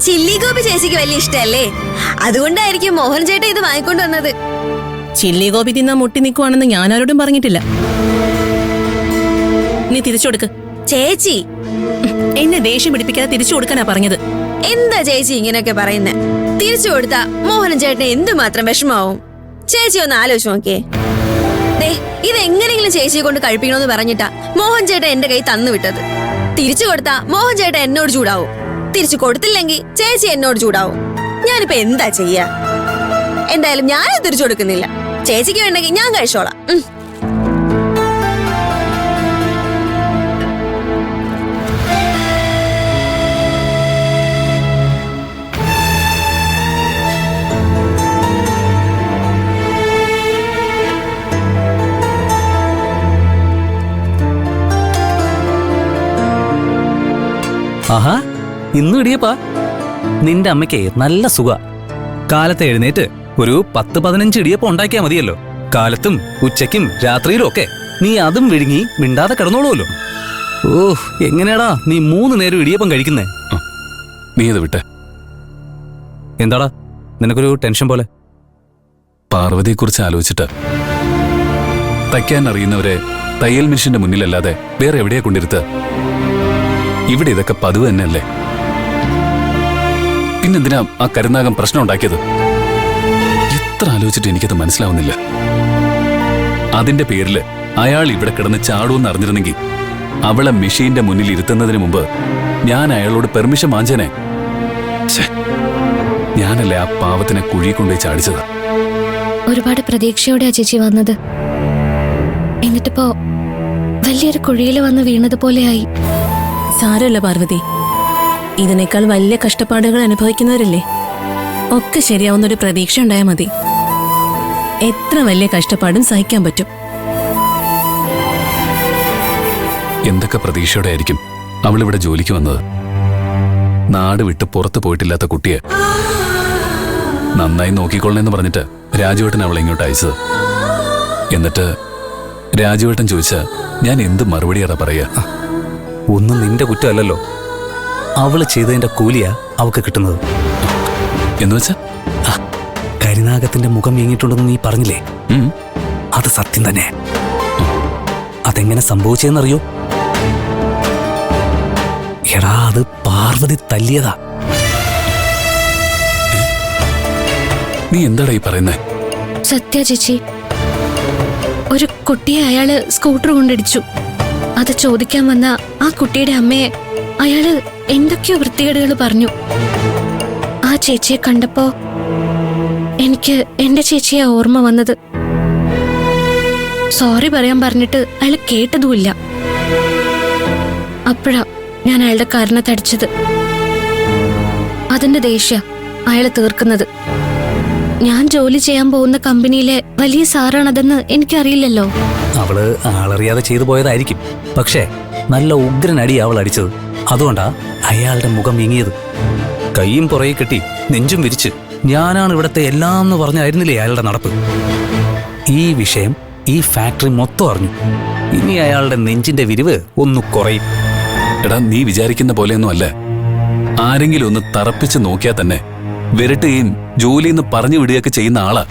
Chilli Gopi ചേച്ചിക്ക് വലിയ ഇഷ്ടല്ലേ, അതുകൊണ്ടായിരിക്കും മോഹൻ ചേട്ടൻ ഇത് വാങ്ങിക്കൊണ്ട് വന്നത്. ചില്ലി ഗോപി തിന്നാൻ മുട്ടി നിൽക്കുവാണെന്ന് ഞാൻ ആരോടും പറഞ്ഞിട്ടില്ല. നീ തിരിച്ചു കൊടുക്ക്. ചേച്ചി എന്നെ ദേഷ്യം പിടിപ്പിക്കാതെ തിരിച്ചു കൊടുക്കാനാ പറഞ്ഞത്. എന്താ ചേച്ചി ഇങ്ങനെയൊക്കെ പറയുന്നേ? തിരിച്ചു കൊടുത്താ മോഹൻ ചേട്ടന് എന്തുമാത്രം വിഷമാവും? ചേച്ചി ഒന്ന് ആലോചിച്ച് നോക്കിയേ. ഇതെങ്ങനെങ്കിലും ചേച്ചിയെ കൊണ്ട് കഴിപ്പിക്കണമെന്ന് പറഞ്ഞിട്ടാ മോഹൻ ചേട്ടൻ എന്റെ കൈ തന്നു വിട്ടത്. തിരിച്ചു കൊടുത്താ മോഹൻ ചേട്ടൻ എന്നോട് ചൂടാവും, തിരിച്ചു കൊടുത്തില്ലെങ്കിൽ ചേച്ചി എന്നോട് ചൂടാവും. ഞാനിപ്പോ എന്താ ചെയ്യാ? എന്തായാലും ഞാനത് തിരിച്ചു കൊടുക്കുന്നില്ല. ചേച്ചിക്ക് വേണ്ടെങ്കിൽ ഞാൻ കഴിച്ചോളാം. ആഹാ, ഇന്നും ഇടിയപ്പാ. നിന്റെ അമ്മയ്ക്ക് നല്ല സുഖ. കാലത്ത് എഴുന്നേറ്റ് ഒരു 10-15 ഇടിയപ്പം ഉണ്ടാക്കിയാ മതിയല്ലോ. കാലത്തും ഉച്ചയ്ക്കും രാത്രിയിലും ഒക്കെ നീ അതും വിഴുങ്ങി മിണ്ടാതെ കിടന്നോളൂല്ലോ. ഓഹ്, എങ്ങനെയാടാ നീ 3 നേരം ഇടിയപ്പം കഴിക്കുന്നേ? നീ അത് വിട്ടെ. എന്താടാ നിനക്കൊരു ടെൻഷൻ പോലെ? പാർവതിയെക്കുറിച്ച് ആലോചിച്ചിട്ട്. തയ്ക്കാൻ അറിയുന്നവരെ തയ്യൽ മെഷീന്റെ മുന്നിലല്ലാതെ വേറെ എവിടെയാ കൊണ്ടിരുത്ത്? ഇവിടെ ഇതൊക്കെ പതിവ് തന്നെയല്ലേ. പിന്നെന്തിനാ ആ കരുനാഗം പ്രശ്നം ഉണ്ടാക്കിയത്? എത്ര ആലോചിച്ചിട്ട് എനിക്കത് മനസ്സിലാവുന്നില്ല. അതിന്റെ പേരില് അയാൾ ഇവിടെ കിടന്ന് ചാടുമെന്ന് അറിഞ്ഞിരുന്നെങ്കിൽ അവളെ മെഷീന്റെ മുന്നിൽ ഇരുത്തുന്നതിന് മുമ്പ് ഞാൻ അയാളോട് പെർമിഷൻ വാങ്ങിച്ചേനെ. ഞാനല്ലേ ആ പാവത്തിനെ കുഴി കൊണ്ടുപോയി ചാടിച്ചത്. ഒരുപാട് പ്രതീക്ഷയോടെയാ ചേച്ചി വന്നത്. എന്നിട്ടിപ്പോ വലിയൊരു കുഴിയിൽ വന്ന് വീണതുപോലെയായി. സാരമല്ല പാർവതി, ഇതിനേക്കാൾ വലിയ കഷ്ടപ്പാടുകൾ അനുഭവിക്കുന്നവരല്ലേ. ഒക്കെ ശരിയാവുന്നൊരു പ്രതീക്ഷ ഉണ്ടായാൽ മതി. എത്ര വലിയ കഷ്ടപ്പാടും സഹിക്കാൻ പറ്റും. എന്തൊക്കെ പ്രതീക്ഷയോടെ ആയിരിക്കും അവളിവിടെ ജോലിക്ക് വന്നത്. നാട് വിട്ട് പുറത്തു പോയിട്ടില്ലാത്ത കുട്ടിയെ നന്നായി നോക്കിക്കൊള്ളണമെന്ന് പറഞ്ഞിട്ട് രാജുവേട്ടൻ അവളെ ഇങ്ങോട്ട് അയച്ചത്. എന്നിട്ട് രാജുവേട്ടൻ ചോദിച്ചാ ഞാൻ എന്ത് മറുപടിയാടാ പറയാ? ഒന്നും നിന്റെ കുറ്റമല്ലല്ലോ. അവള് ചെയ്തതിന്റെ കൂലിയാ അവക്ക് കിട്ടുന്നത്. എന്നുവെച്ചാ കരിനാഗത്തിന്റെ മുഖം വീങ്ങിയിട്ടുണ്ടെന്ന് നീ പറഞ്ഞില്ലേ? അത് സത്യം തന്നെ. അതെങ്ങനെ സംഭവിച്ചെന്നറിയോ? എടാ, അത് പാർവതി തല്ലിയതാ. നീ എന്താടാ ഈ പറയുന്നേ? സത്യ ചേച്ചി, ഒരു കുട്ടിയെ അയാള് സ്കൂട്ടർ കൊണ്ടിടിച്ചു. അത് ചോദിക്കാൻ വന്ന ആ കുട്ടിയുടെ അമ്മയെ അയാള് എന്തൊക്കെയോ വൃത്തികേടുകൾ പറഞ്ഞു. ആ ചേച്ചിയെ കണ്ടപ്പോ എനിക്ക് എന്റെ ചേച്ചിയെ ഓർമ്മ വന്നത്. സോറി പറയാൻ പറഞ്ഞിട്ട് അയാൾ കേട്ടതുമില്ല. അപ്പോഴാ ഞാൻ അയാളുടെ കാരണത്തടിച്ചത്. അതിന്റെ ദേഷ്യ അയാള് തീർക്കുന്നത്. ഞാൻ ജോലി ചെയ്യാൻ പോകുന്ന കമ്പനിയിലെ വലിയ സാറാണതെന്ന് എനിക്കറിയില്ലല്ലോ. അവള് ആളറിയാതെ ചെയ്തു പോയതായിരിക്കും. പക്ഷേ നല്ല ഉഗ്രനടി അവൾ അടിച്ചത്. അതുകൊണ്ടാ അയാളുടെ മുഖം വീങ്ങിയത്. കൈയും പുറകെ കെട്ടി നെഞ്ചും വിരിച്ച് ഞാനാണ് ഇവിടത്തെ എല്ലാം എന്ന് പറഞ്ഞായിരുന്നില്ലേ അയാളുടെ നടപ്പ്. ഈ വിഷയം ഈ ഫാക്ടറി മൊത്തം അറിഞ്ഞു. ഇനി അയാളുടെ നെഞ്ചിന്റെ വിരിവ് ഒന്ന് കുറയും. എടാ, നീ വിചാരിക്കുന്ന പോലെയൊന്നും അല്ല. ആരെങ്കിലും ഒന്ന് തറപ്പിച്ച് നോക്കിയാൽ തന്നെ വിരട്ടുകയും ജോലിന്ന് പറഞ്ഞു വിടുകയൊക്കെ ചെയ്യുന്ന ആളാ.